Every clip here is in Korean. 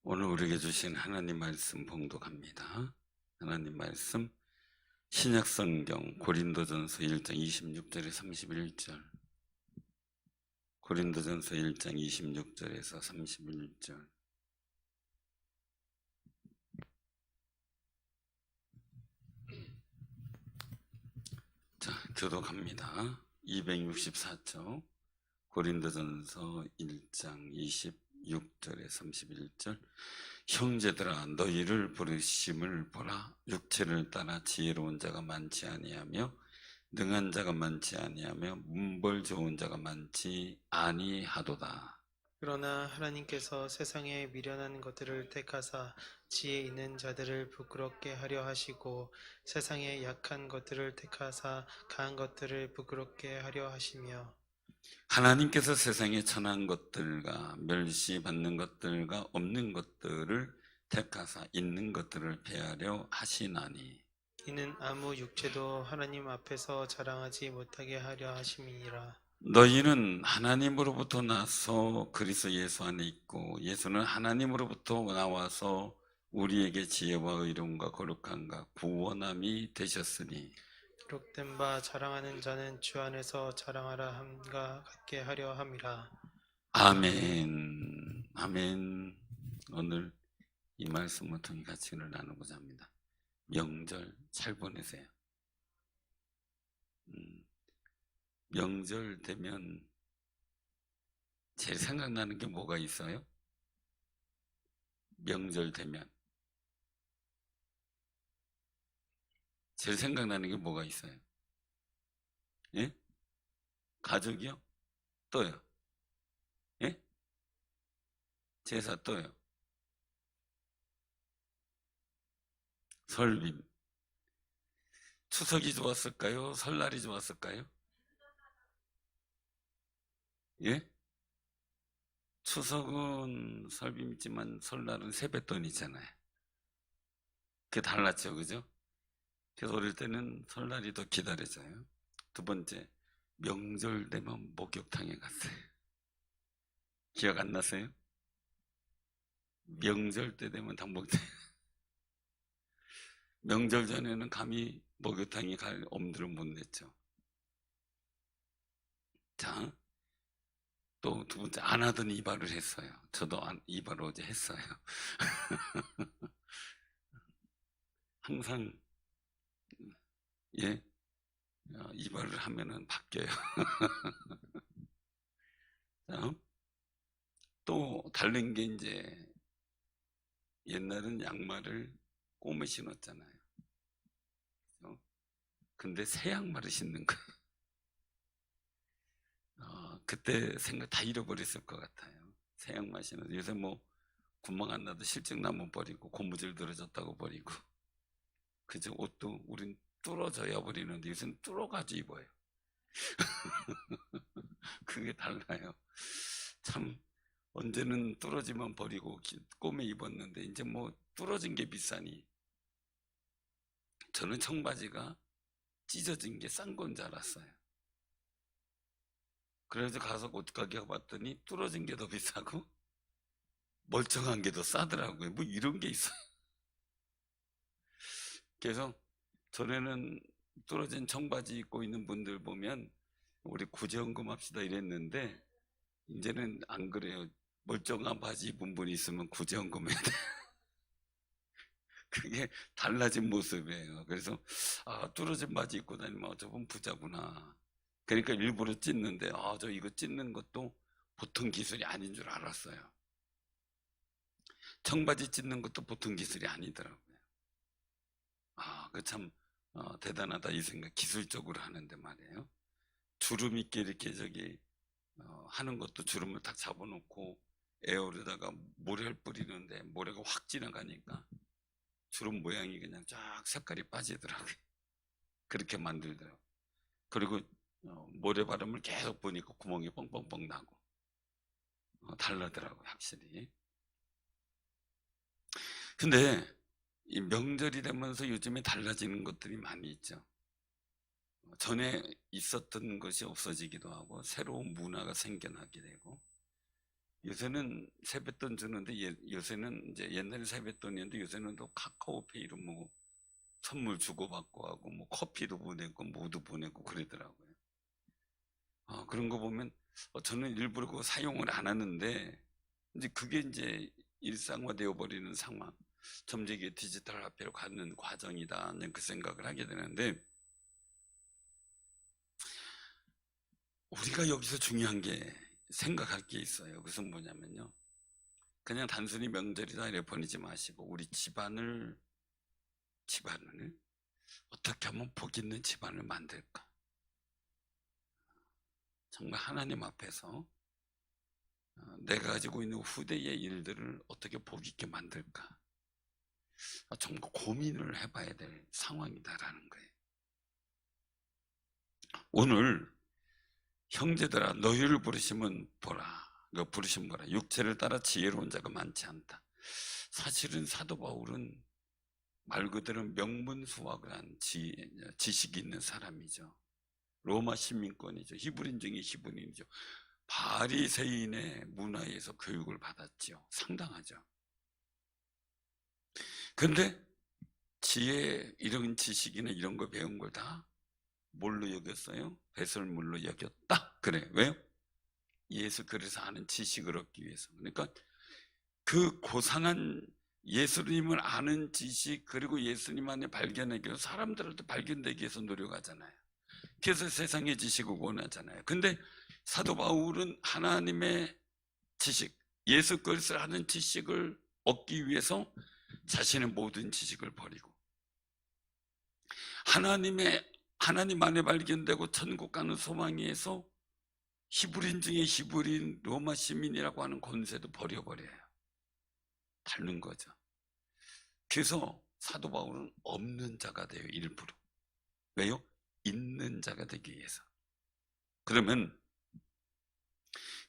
오늘 우리에게 주신 하나님 말씀 봉독합니다. 하나님 말씀 신약성경 고린도전서 1장 26절에 31절. 고린도전서 1장 26절에서 31절. 자, 교독합니다. 264쪽 고린도전서 1장 26절에 31절. 형제들아, 너희를 부르심을 보라. 육체를 따라 지혜로운 자가 많지 아니하며 능한 자가 많지 아니하며 문벌 좋은 자가 많지 아니하도다. 그러나 하나님께서 세상에 미련한 것들을 택하사 지혜 있는 자들을 부끄럽게 하려 하시고, 세상에 약한 것들을 택하사 강한 것들을 부끄럽게 하려 하시며, 하나님께서 세상에 천한 것들과 멸시받는 것들과 없는 것들을 택하사 있는 것들을 폐하려 하시나니, 이는 아무 육체도 하나님 앞에서 자랑하지 못하게 하려 하심이니라. 너희는 하나님으로부터 나서 그리스도 예수 안에 있고 예수는 하나님으로부터 나와서 우리에게 지혜와 의로움과 거룩함과 구원함이 되셨으니, 기록된 바 자랑하는 자는 주 안에서 자랑하라 함과 같게 하려 함이라. 아멘. 아멘. 오늘 이 말씀을 통해 같이 나누고자 합니다. 명절 잘 보내세요. 명절 되면 제일 생각나는 게 뭐가 있어요? 명절 되면 제일 생각나는 게 뭐가 있어요? 예? 가족이요? 또요? 예? 제사 또요? 설빔. 추석이 좋았을까요? 설날이 좋았을까요? 예? 추석은 설빔이지만 설날은 세뱃돈이잖아요. 그게 달랐죠, 그죠? 그래서 어릴 때는 설날이 더 기다려져요. 두 번째, 명절 되면 목욕탕에 갔어요. 기억 안 나세요? 명절 때 되면 당목탕. 명절 전에는 감히 목욕탕에 갈 엄두를 못 냈죠. 자, 또 두 번째, 안 하던 이발을 했어요. 저도 이발을 어제 했어요. 항상 예, 이발을 하면은 바뀌어요. 자, 또 다른 게 이제 옛날은 양말을 꼬매 신었잖아요. 근데 새 양말을 신는 거. 그때 생각 다 잃어버렸을 것 같아요. 새 양말 신어서 요새 뭐 구멍 안 나도 실증 나면 버리고 고무줄 들어졌다고 버리고, 그죠? 옷도 우린 뚫어져야 버리는데 요새는 뚫어가지고 입어요. 그게 달라요. 참, 언제는 뚫어지면 버리고 꼬매 입었는데 이제 뭐 뚫어진 게 비싸니 저는 청바지가 찢어진 게 싼 건 줄 알았어요. 그래서 가서 옷가게 가봤더니 뚫어진 게 더 비싸고 멀쩡한 게 더 싸더라고요. 뭐 이런 게 있어요. 그래서 전에는 뚫어진 청바지 입고 있는 분들 보면 우리 구제연금 합시다 이랬는데 이제는 안 그래요. 멀쩡한 바지 입은 분이 있으면 구제연금 해야 돼. 그게 달라진 모습이에요. 그래서 뚫어진 바지 입고 다니면 저분 부자구나. 그러니까 일부러 찢는데 저 이거 찢는 것도 보통 기술이 아닌 줄 알았어요. 청바지 찢는 것도 보통 기술이 아니더라고요. 그 참 대단하다 이 생각. 기술적으로 하는데 말이에요. 주름 있게 이렇게 하는 것도 주름을 딱 잡아놓고 에어로다가 모래를 뿌리는데 모래가 확 지나가니까 주름 모양이 그냥 쫙 색깔이 빠지더라고요. 그렇게 만들더라고요. 그리고 모래 바람을 계속 보니까 구멍이 뻥뻥뻥 나고 다르더라고요, 확실히. 근데 이 명절이 되면서 요즘에 달라지는 것들이 많이 있죠. 전에 있었던 것이 없어지기도 하고 새로운 문화가 생겨나게 되고, 요새는 세뱃돈 주는데 요새는 이제 옛날에 세뱃돈이었는데 요새는 또 카카오페이로 뭐 선물 주고받고 하고 뭐 커피도 보내고 뭐도 보내고 그러더라고요. 그런 거 보면 저는 일부러 그거 사용을 안 하는데 이제 그게 이제 일상화되어 버리는 상황, 점점 이게 디지털 화폐로 가는 과정이다, 그 생각을 하게 되는데, 우리가 여기서 중요한 게 생각할 게 있어요. 그것은 뭐냐면요, 그냥 단순히 명절이다 이래 보내지 마시고 우리 집안을 어떻게 하면 복 있는 집안을 만들까, 정말 하나님 앞에서 내가 가지고 있는 후대의 일들을 어떻게 복 있게 만들까, 정말 고민을 해봐야 될 상황이다라는 거예요. 오늘 형제들아 너희를 부르시면 보라, 부르심 보라, 육체를 따라 지혜로운 자가 많지 않다. 사실은 사도 바울은 말 그대로 명문수학을 한 지식이 있는 사람이죠. 로마 시민권이죠. 히브리인 중에 히브리인이죠. 바리새인의 문화에서 교육을 받았죠. 상당하죠. 그런데 지혜, 이런 지식이나 이런 거 배운 걸 다 뭘로 여겼어요? 배설물로 여겼다. 그래. 왜요? 예수 그리스도 아는 지식을 얻기 위해서. 그러니까 그 고상한 예수님을 아는 지식, 그리고 예수님 안에 발견하기 위해서 사람들한테 발견되기 위해서 노력하잖아요. 그래서 세상의 지식을 원하잖아요. 근데 사도 바울은 하나님의 지식, 예수 그리스도를 아는 지식을 얻기 위해서 자신의 모든 지식을 버리고 하나님 안에 발견되고 천국 가는 소망에서 히브리인 중에 히브리인, 로마 시민이라고 하는 권세도 버려버려요. 닳는 거죠. 그래서 사도 바울은 없는 자가 돼요. 일부러. 왜요? 있는 자가 되기 위해서. 그러면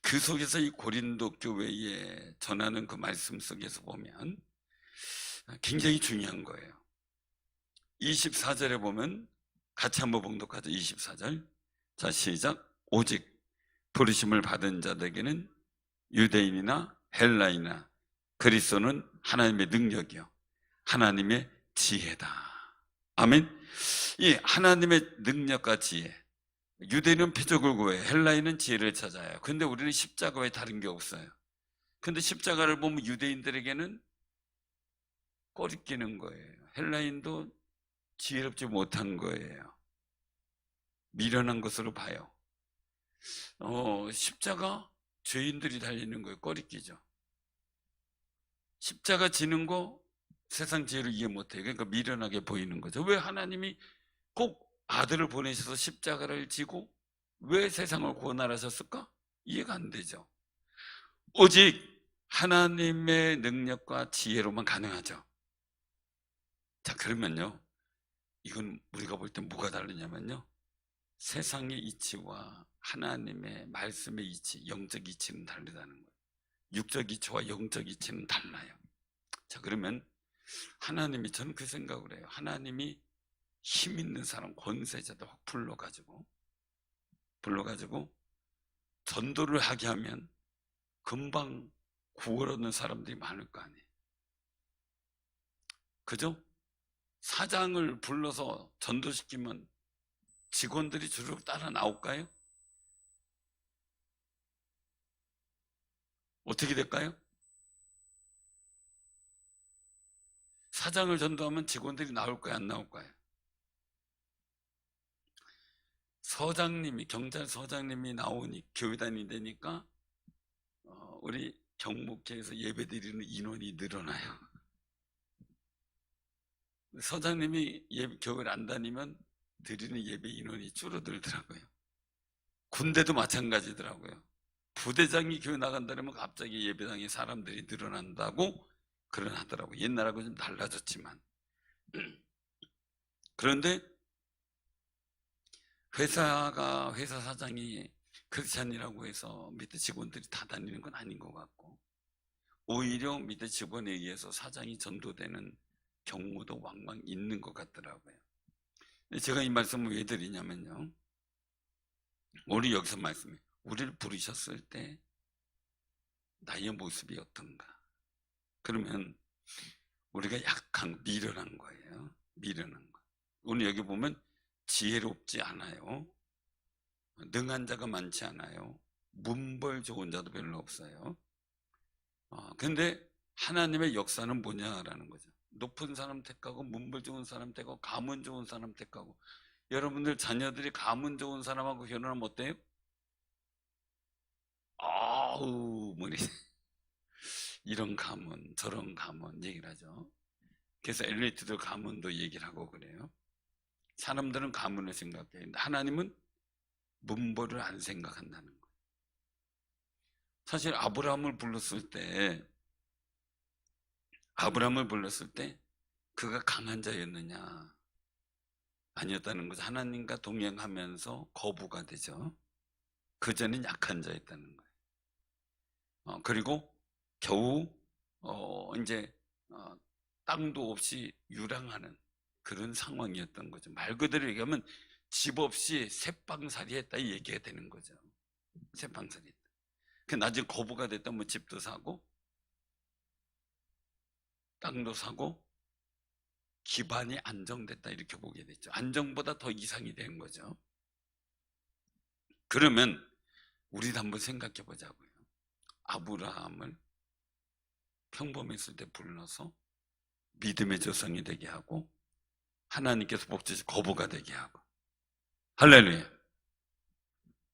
그 속에서 이 고린도 교회에 전하는 그 말씀 속에서 보면 굉장히 중요한 거예요. 24절에 보면 같이 한번 봉독하죠. 24절. 자, 시작. 오직 부르심을 받은 자들에게는 유대인이나 헬라이나 그리스도는 하나님의 능력이요 하나님의 지혜다. 아멘. 이 하나님의 능력과 지혜, 유대인은 표적을 구해, 헬라인은 지혜를 찾아요. 근데 우리는 십자가 외에 다른 게 없어요. 근데 십자가를 보면 유대인들에게는 꺼리끼는 거예요. 헬라인도 지혜롭지 못한 거예요. 미련한 것으로 봐요. 십자가 죄인들이 달리는 거예요. 꺼리끼죠. 십자가 지는 거 세상 지혜를 이해 못해요. 그러니까 미련하게 보이는 거죠. 왜 하나님이 꼭 아들을 보내셔서 십자가를 지고 왜 세상을 구원하셨을까? 이해가 안 되죠. 오직 하나님의 능력과 지혜로만 가능하죠. 자, 그러면요, 이건 우리가 볼 때 뭐가 다르냐면요, 세상의 이치와 하나님의 말씀의 이치, 영적 이치는 다르다는 거예요. 육적 이치와 영적 이치는 달라요. 자, 그러면 하나님이, 저는 그 생각을 해요. 하나님이 힘 있는 사람, 권세자들 확 불러가지고 전도를 하게 하면 금방 구원 얻는 사람들이 많을 거 아니에요. 그죠? 사장을 불러서 전도시키면 직원들이 주르륵 따라 나올까요? 어떻게 될까요? 사장을 전도하면 직원들이 나올까요? 안 나올까요? 경찰서장님이 나오니 교회 다니니까 우리 경목회에서 예배 드리는 인원이 늘어나요. 서장님이 교회를 안 다니면 드리는 예배 인원이 줄어들더라고요. 군대도 마찬가지더라고요. 부대장이 교회 나간다면 갑자기 예배당에 사람들이 늘어난다고 그러하더라고요. 옛날하고 좀 달라졌지만. 그런데 회사 사장이 크리스찬이라고 해서 밑에 직원들이 다 다니는 건 아닌 것 같고, 오히려 밑에 직원에 의해서 사장이 전도되는 경우도 왕왕 있는 것 같더라고요. 제가 이 말씀을 왜 드리냐면요, 우리 여기서 말씀해, 우리를 부르셨을 때 나의 모습이 어떤가? 그러면 우리가 약한, 미련한 거예요. 미련한 거. 오늘 여기 보면 지혜롭지 않아요. 능한 자가 많지 않아요. 문벌 좋은 자도 별로 없어요. 근데 하나님의 역사는 뭐냐라는 거죠. 높은 사람 택하고 문벌 좋은 사람 택하고 가문 좋은 사람 택하고. 여러분들 자녀들이 가문 좋은 사람하고 결혼하면 어때요? 아우 뭐 이런 가문 저런 가문 얘기를 하죠. 그래서 엘리트들 가문도 얘기를 하고 그래요. 사람들은 가문을 생각해요. 하나님은 문벌을 안 생각한다는 거예요. 사실 아브라함을 불렀을 때 그가 강한 자였느냐? 아니었다는 거죠. 하나님과 동행하면서 거부가 되죠. 그전엔 약한 자였다는 거예요. 그리고 겨우 이제 땅도 없이 유랑하는 그런 상황이었던 거죠. 말 그대로 얘기하면 집 없이 새빵살이 했다 이 얘기가 되는 거죠. 새빵살이 했다. 그 나중에 거부가 됐다 뭐 집도 사고 땅도 사고 기반이 안정됐다 이렇게 보게 됐죠. 안정보다 더 이상이 된 거죠. 그러면 우리도 한번 생각해 보자고요. 아브라함을 평범했을 때 불러서 믿음의 조상이 되게 하고 하나님께서 복주시 거부가 되게 하고. 할렐루야.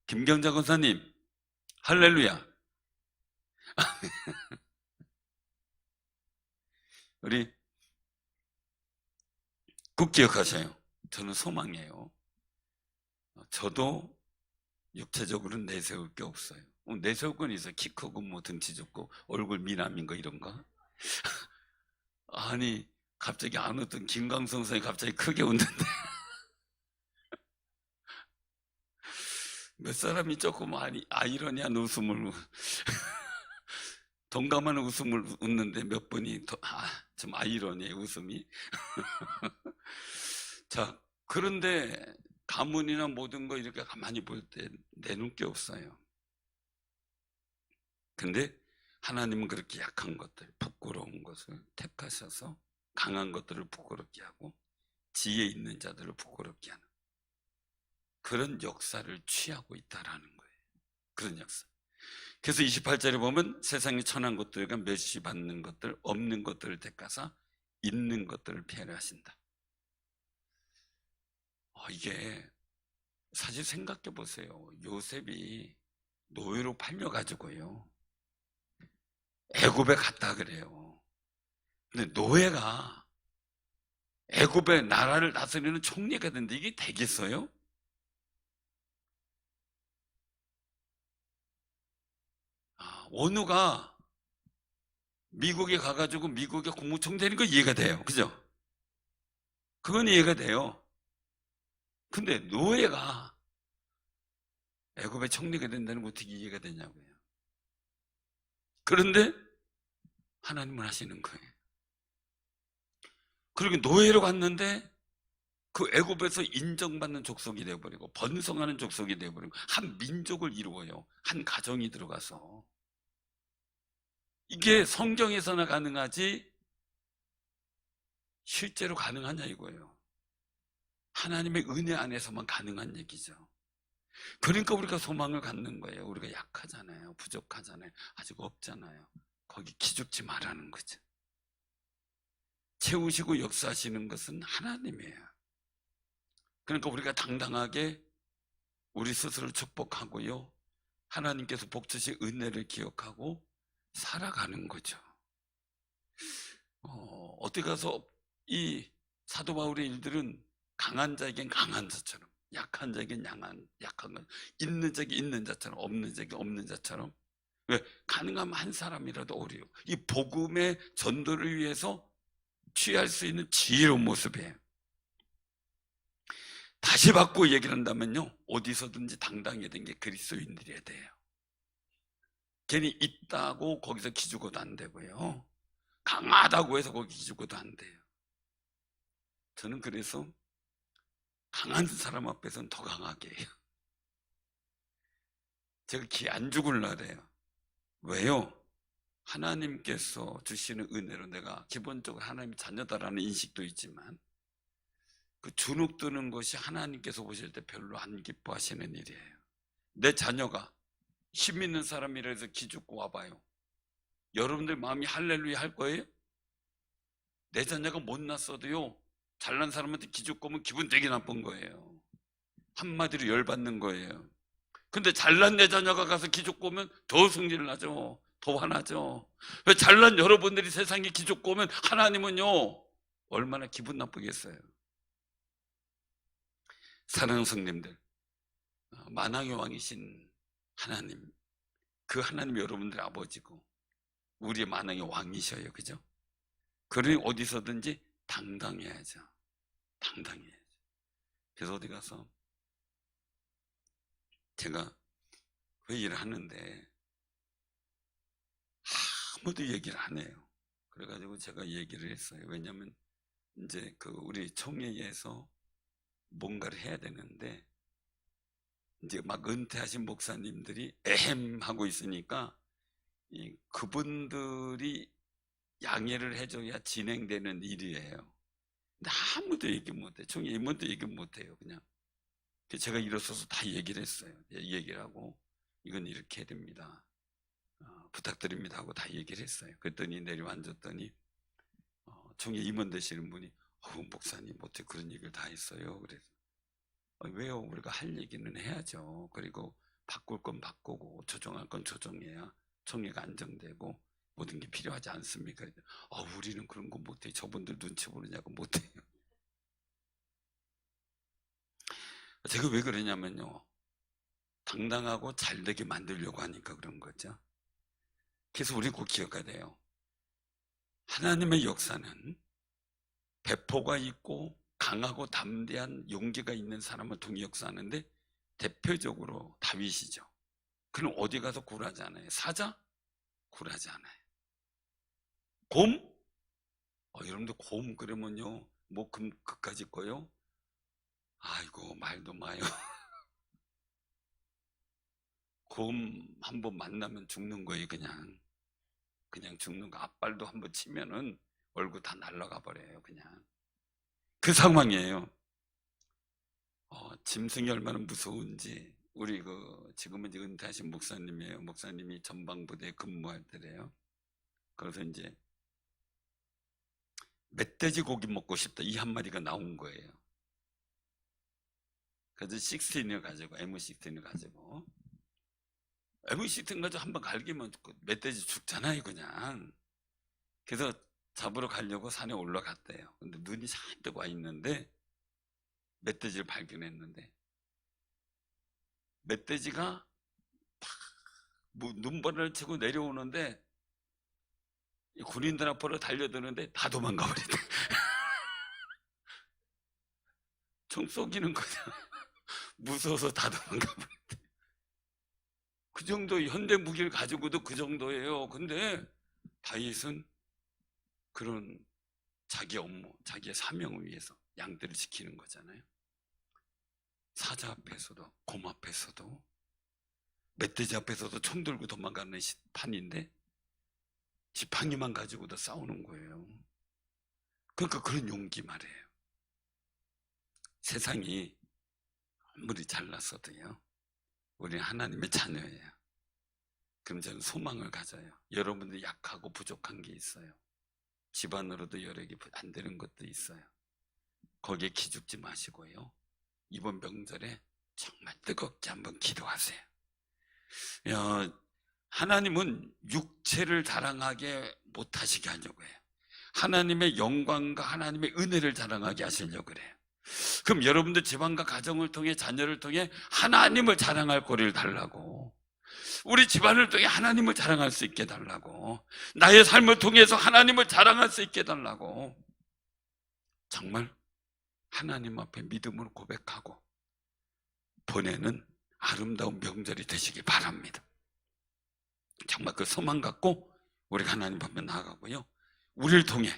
김경자 권사님 할렐루야. 우리 꼭 기억하셔요. 저는 소망이에요. 저도 육체적으로는 내세울 게 없어요. 내세울 건 있어요. 키 크고 뭐 등치 좋고 얼굴 미남인 거 이런 거. 아니 갑자기 안 웃던 김광성 선생이 갑자기 크게 웃는데 몇 사람이 조금 아이러니한 웃음을 동감하는 웃음을 웃는데 몇 분이 좀 아이러니해 웃음이. 자, 그런데 가문이나 모든 거 이렇게 가만히 볼 때 내놓을 게 없어요. 근데 하나님은 그렇게 약한 것들, 부끄러운 것을 택하셔서 강한 것들을 부끄럽게 하고 지혜 있는 자들을 부끄럽게 하는 그런 역사를 취하고 있다라는 거예요. 그런 역사. 그래서 28절에 보면 세상에 천한 것들과 멸시 받는 것들, 없는 것들을 택하사 있는 것들을 피하려 하신다. 이게 사실 생각해 보세요. 요셉이 노예로 팔려가지고요. 애굽에 갔다 그래요. 근데 노예가 애굽의 나라를 다스리는 총리가 됐는데 이게 되겠어요? 원우가 미국에 가가지고 미국의 국무총 되는 거 이해가 돼요. 그죠? 그건 이해가 돼요. 근데 노예가 애굽의 총리가 된다는 거 어떻게 이해가 되냐고요. 그런데 하나님은 하시는 거예요. 그리고 노예로 갔는데 그 애굽에서 인정받는 족속이 되어버리고 번성하는 족속이 되어버리고 한 민족을 이루어요. 한 가정이 들어가서. 이게 성경에서나 가능하지 실제로 가능하냐 이거예요. 하나님의 은혜 안에서만 가능한 얘기죠. 그러니까 우리가 소망을 갖는 거예요. 우리가 약하잖아요. 부족하잖아요. 아직 없잖아요. 거기 기죽지 말라는 거죠. 채우시고 역사하시는 것은 하나님이에요. 그러니까 우리가 당당하게 우리 스스로를 축복하고요. 하나님께서 복 주신 은혜를 기억하고 살아가는 거죠. 어디 가서 이 사도 바울의 일들은 강한 자에겐 강한 자처럼, 약한 자에겐 약한 것, 있는 자에게 있는 자처럼, 없는 자에게 없는 자처럼. 왜? 가능하면 한 사람이라도 오리요. 이 복음의 전도를 위해서 취할 수 있는 지혜로운 모습이에요. 다시 바꾸고 얘기를 한다면요, 어디서든지 당당해야 되는 게 그리스도인들이어야 돼요. 괜히 있다고 거기서 기죽어도 안 되고요, 강하다고 해서 거기 기죽어도 안 돼요. 저는 그래서 강한 사람 앞에서는 더 강하게 해요. 제가 기 안 죽을 날에요. 왜요? 하나님께서 주시는 은혜로 내가 기본적으로 하나님 자녀다라는 인식도 있지만 그 주눅 드는 것이 하나님께서 보실 때 별로 안 기뻐하시는 일이에요. 내 자녀가 힘 있는 사람이라 해서 기죽고 와봐요. 여러분들 마음이 할렐루야 할 거예요? 내 자녀가 못났어도요, 잘난 사람한테 기죽고 오면 기분 되게 나쁜 거예요. 한마디로 열받는 거예요. 근데 잘난 내 자녀가 가서 기죽고 오면 더 승질 나죠. 더 화나죠. 왜 잘난 여러분들이 세상에 기죽고 오면 하나님은요, 얼마나 기분 나쁘겠어요. 사랑하는 성님들, 만왕의 왕이신 하나님, 그 하나님이 여러분들의 아버지고 우리의 만왕의 왕이셔요. 그죠? 그러니 어디서든지 당당해야죠. 당당해야죠. 그래서 어디 가서 제가 회의를 하는데 아무도 얘기를 안 해요. 그래가지고 제가 얘기를 했어요. 왜냐하면 이제 그 우리 총회에서 뭔가를 해야 되는데 이제 막 은퇴하신 목사님들이 에헴 하고 있으니까 그분들이 양해를 해줘야 진행되는 일이에요. 근데 아무도 얘기 못해. 총회 임원도 얘기 못해요. 그냥 제가 일어서서 다 얘기를 했어요. 얘기를 하고 이건 이렇게 해야 됩니다. 부탁드립니다 하고 다 얘기를 했어요. 그랬더니 내려앉았더니 총회 임원 되시는 분이 목사님 어떻게 그런 얘기를 다 했어요? 그래서 왜요? 우리가 할 얘기는 해야죠. 그리고 바꿀 건 바꾸고 조정할 건 조정해야 총회가 안정되고 모든 게 필요하지 않습니까? 우리는 그런 거 못해요. 저분들 눈치 보느냐고 못해요. 제가 왜 그러냐면요, 당당하고 잘되게 만들려고 하니까 그런 거죠. 그래서 우리 꼭 기억해야 돼요. 하나님의 역사는 배포가 있고 강하고 담대한 용기가 있는 사람을 통해 역사하는데 대표적으로 다윗이죠. 그는 어디 가서 굴하지 않아요. 사자? 굴하지 않아요. 곰? 여러분들 곰 그러면요 뭐 그까짓 거요? 아이고 말도 마요. 곰 한번 만나면 죽는 거예요. 그냥 죽는 거. 앞발도 한번 치면은 얼굴 다 날아가 버려요. 그냥 그 상황이에요. 짐승이 얼마나 무서운지 우리 지금은 이제 은퇴하신 목사님이에요. 목사님이 전방부대에 근무할 때래요. 그래서 이제 멧돼지 고기 먹고 싶다 이 한마디가 나온 거예요. 그래서 M16을 가지고 M16 가지고 한번 갈기면 멧돼지 죽잖아요. 그냥. 그래서 잡으러 가려고 산에 올라갔대요. 근데 눈이 잔뜩 와 있는데 멧돼지를 발견했는데 멧돼지가 눈발을 치고 내려오는데 군인들 앞으로 달려드는데 다 도망가 버리대. 총 쏘기는 그냥 무서워서 다 도망가 버리대. 그 정도 현대 무기를 가지고도 그 정도예요. 근데 다윗은 그런 자기 업무, 자기의 사명을 위해서 양들을 지키는 거잖아요. 사자 앞에서도, 곰 앞에서도, 멧돼지 앞에서도 총 들고 도망가는 판인데 지팡이만 가지고도 싸우는 거예요. 그러니까 그런 용기 말이에요. 세상이 아무리 잘났어도요, 우리는 하나님의 자녀예요. 그럼 저는 소망을 가져요. 여러분들 약하고 부족한 게 있어요. 집안으로도 여러 개 안 되는 것도 있어요. 거기에 기죽지 마시고요, 이번 명절에 정말 뜨겁게 한번 기도하세요. 하나님은 육체를 자랑하게 못하시게 하려고 해요. 하나님의 영광과 하나님의 은혜를 자랑하게 하시려고 그래요. 그럼 여러분들 집안과 가정을 통해, 자녀를 통해 하나님을 자랑할 거리를 달라고, 우리 집안을 통해 하나님을 자랑할 수 있게 달라고, 나의 삶을 통해서 하나님을 자랑할 수 있게 달라고, 정말 하나님 앞에 믿음으로 고백하고 보내는 아름다운 명절이 되시기 바랍니다. 정말 그 소망 갖고 우리가 하나님 앞에 나아가고요, 우리를 통해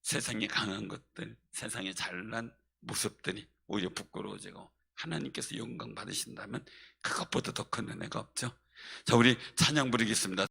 세상에 강한 것들, 세상에 잘난 모습들이 오히려 부끄러워지고 하나님께서 영광 받으신다면 그것보다 더 큰 은혜가 없죠. 자, 우리 찬양 부르겠습니다.